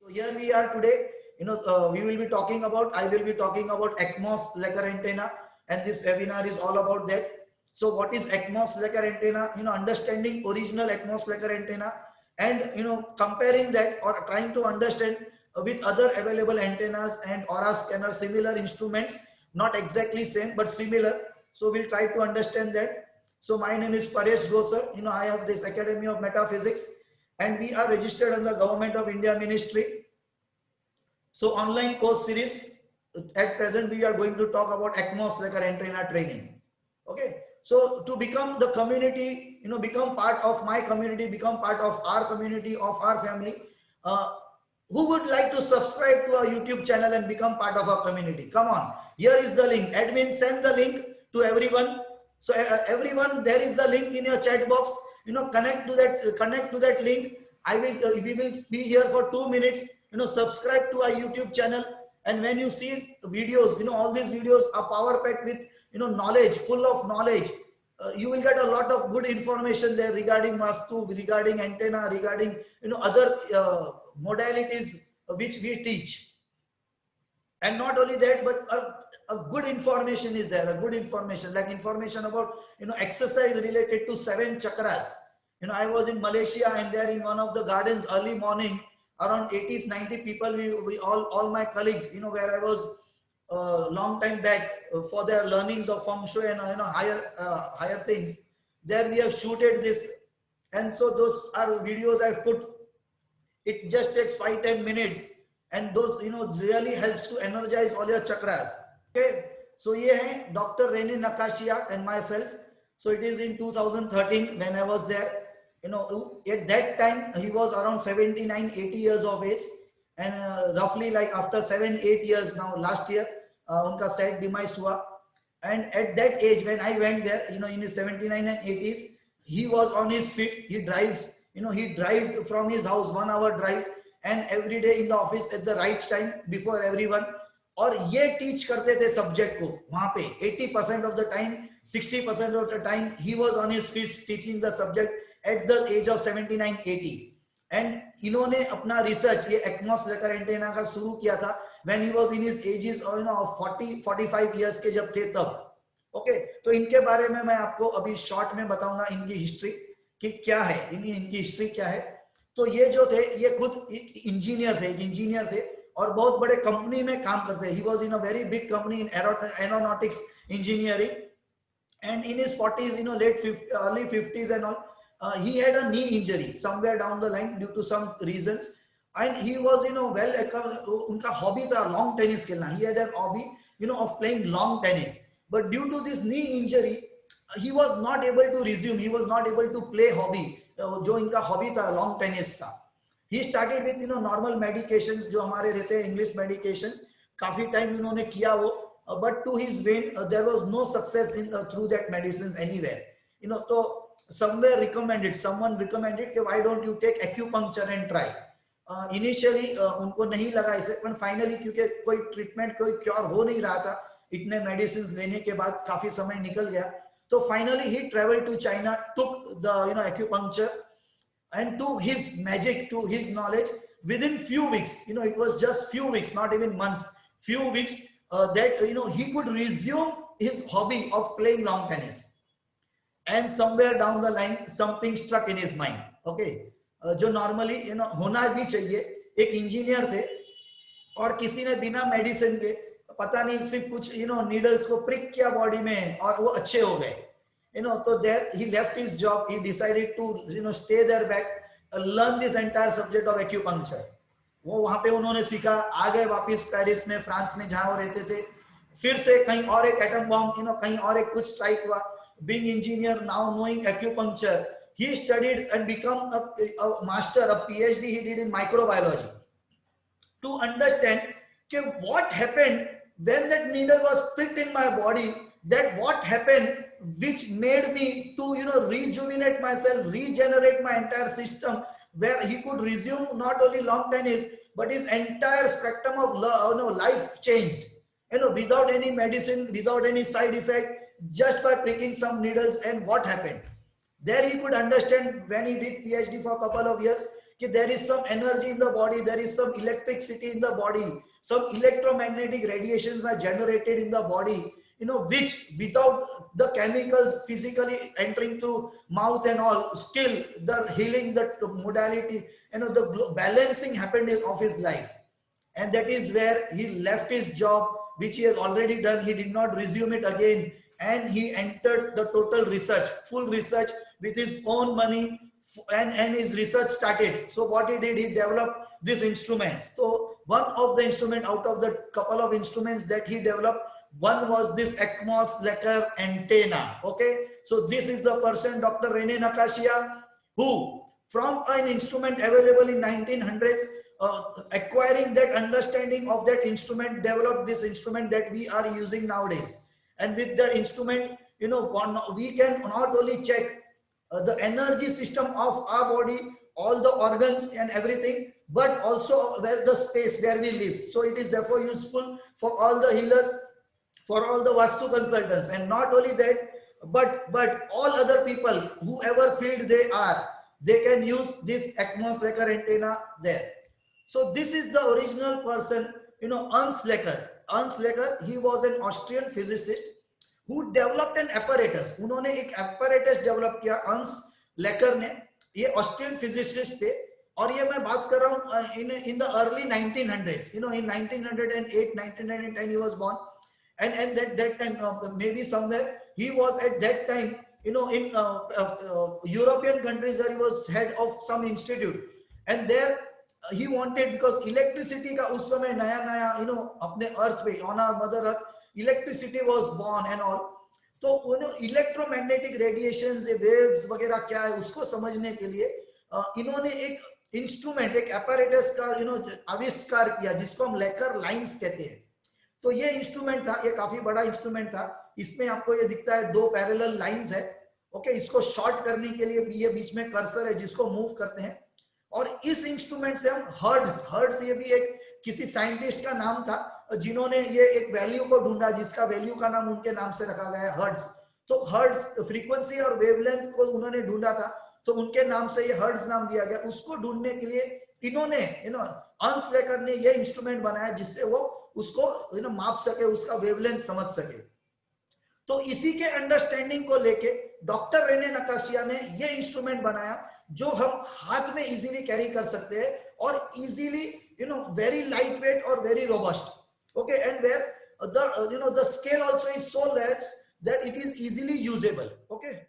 So here we are today. We will be talking about. I will be talking about ECMOS Lecker antenna, and this webinar is all about that. So what is ECMOS Lecker antenna? Understanding original ECMOS Lecker antenna, and comparing that or trying to understand with other available antennas and aura scanner, similar instruments, not exactly same but similar. So we'll try to understand that. So my name is Paresh Gosar. I have this Academy of Metaphysics, and we are registered in the Government of India Ministry. So online course series, at present we are going to talk about ECMOS Lecker antenna training. Okay, so to become the community, become part of my community, become part of our community, of our family, who would like to subscribe to our YouTube channel and become part of our community? Come on, here is the link. Admin, send the link to everyone. So everyone, there is the link in your chat box. Connect to that link. We will be here for 2 minutes. Subscribe to our YouTube channel, and when you see videos, all these videos are power packed with knowledge, full of knowledge. You will get a lot of good information there regarding Vastu, regarding antenna, regarding other modalities which we teach. And not only that, but a good information is there, a good information, like information about exercise related to 7 chakras. I was in Malaysia, and there in one of the gardens early morning, around 80-90 people, we all my colleagues, where I was long time back for their learnings of feng shui and higher things. There we have shooted this, and so those are videos I've put. It just takes 5-10 minutes, and those really helps to energize all your chakras. Okay, so ye hai Dr. Rene Nakashia and myself. So it is in 2013 when I was there. At that time he was around 79-80 years of age, and roughly like after 7-8 years now, last year unka sad demise hua. And at that age when I went there, in his 79 and 80s, he was on his feet. He drives, he drive from his house 1 hour drive, and every day in the office at the right time before everyone. और ये teach करते थे subject को वहां पे 80% of the time, 60% of the time he was on his feet teaching the subject at the age of 79-80. and इन्होंने अपना research ये ECMOS लेकर एंटेना का शुरू किया था when he was in his ages of 40-45 years के जब थे तब. ओके, तो इनके बारे में मैं आपको अभी शॉर्ट में बताऊंगा इनकी हिस्ट्री कि क्या है, इनकी हिस्ट्री क्या है. तो ये जो थे, ये खुद इंजीनियर थे और बहुत बड़े कंपनी में काम करते हैं. He was in a very big company in aeronautics engineering, and in his 40s, late 50s, early 50s and all, he had a knee injury somewhere down the line due to some reasons, and he was unka hobby tha long tennis khelna. He had an hobby of playing long tennis, but due to this knee injury he was not able to resume, he was not able to play hobby jo inka hobby tha long tennis ka. He started with normal medications jo hamare rehte hain, English medications. काफी time इन्होंने किया वो, but to his vein there was no success in through that medicines anywhere. So someone recommended कि why don't you take acupuncture and try. Initially उनको नहीं लगा इसे, but finally क्योंकि कोई ट्रीटमेंट, कोई क्योर हो नहीं रहा था, इतने मेडिसिन लेने के बाद काफी समय निकल गया, तो finally he traveled to China, took the acupuncture, and to his magic, to his knowledge, within few weeks, it was just few weeks, not even months, few weeks, that he could resume his hobby of playing long tennis. And somewhere down the line something struck in his mind. Okay, जो normally होना भी चाहिए. एक engineer थे और किसी ने बिना मेडिसिन के, पता नहीं सिर्फ कुछ नीडल्स को प्रिक किया बॉडी में और वो अच्छे हो गए. So there he left his job, he decided to stay there back, learn this entire subject of acupuncture. वो वहां पे उन्होंने सीखा, आ गए वापस पेरिस में, फ्रांस में जहां वो रहते थे. फिर से कहीं और एक एटम बॉम्ब, कहीं और एक कुछ स्ट्राइक हुआ. Being engineer, now knowing acupuncture, he studied and become a master, a PhD he did in microbiology, to understand what happened when that needle was pricked in my body, that what happened which made me to rejuvenate myself, regenerate my entire system, where he could resume not only long tennis but his entire spectrum of life changed, without any medicine, without any side effect, just by pricking some needles. And what happened there, he could understand when he did PhD for a couple of years. कि there is some energy in the body, there is some electricity in the body, some electromagnetic radiations are generated in the body, which without the chemicals physically entering through mouth and all, still the healing, the modality, the balancing happened of his life. And that is where he left his job, which he has already done. He did not resume it again, and he entered the total research, full research with his own money, and his research started. So what he did, he developed these instruments. So one of the instrument out of the couple of instruments that he developed, one was this Ekmos-Lecker antenna. Okay, so this is the person, Dr. Rene Nakashia, who from an instrument available in 1900s, acquiring that understanding of that instrument, developed this instrument that we are using nowadays. And with the instrument, we can not only check the energy system of our body, all the organs and everything, but also where the space where we live. So it is therefore useful for all the healers, for all the Vastu consultants, and not only that, but all other people, whoever field they are, they can use this Ekmos-Lecker antenna there. So this is the original person, Ernst Lecker. Ernst Lecker, he was an Austrian physicist who developed an apparatus. उन्होंने एक apparatus develop किया, Ernst Lecker ने. ये Austrian physicist थे, और ये मैं बात कर रहा हूँ in the early 1900s. In 1908, 1910 he was born, and that time maybe somewhere he was at that time, in European countries where he was head of some institute, and there he wanted, because electricity का उस समय नया नया अपने अर्थ पे, on our mother earth, electricity was born and all. तो electromagnetic radiations, waves वगैरह क्या है उसको समझने के लिए इन्होंने एक इंस्ट्रूमेंट, एक apparatus का आविष्कार किया, जिसको हम लेकर लाइंस कहते हैं. तो ये इंस्ट्रूमेंट था, ये काफी बड़ा इंस्ट्रूमेंट था. इसमें आपको ये दिखता है 2 पैरेलल लाइंस है. ओके, इसको शॉर्ट करने के लिए ये बीच में कर्सर है जिसको मूव करते हैं. और इस इंस्ट्रूमेंट से हम हर्ट्ज, ये भी एक किसी साइंटिस्ट का नाम था जिन्होंने ये एक वैल्यू को ढूंढा, जिसका वैल्यू का नाम उनके नाम से रखा गया है, हर्ट्ज. तो हर्ट्ज फ्रीक्वेंसी और वेवलेंथ को उन्होंने ढूंढा था, तो उनके नाम से ये हर्ट्ज नाम दिया गया. उसको ढूंढने के लिए इन्होंने अर्न्स्ट लेकर ने ये इंस्ट्रूमेंट बनाया, जिससे वो उसको माप सके, उसका वेवलेंथ समझ सके. तो इसी के अंडरस्टैंडिंग को लेके डॉक्टर रेने नकाशिया ने ये इंस्ट्रूमेंट बनाया, जो हम हाथ में इजीली कैरी कर सकते हैं, और easily very lightweight or very robust. Okay, and where the scale also is so large that it is easily usable. Okay.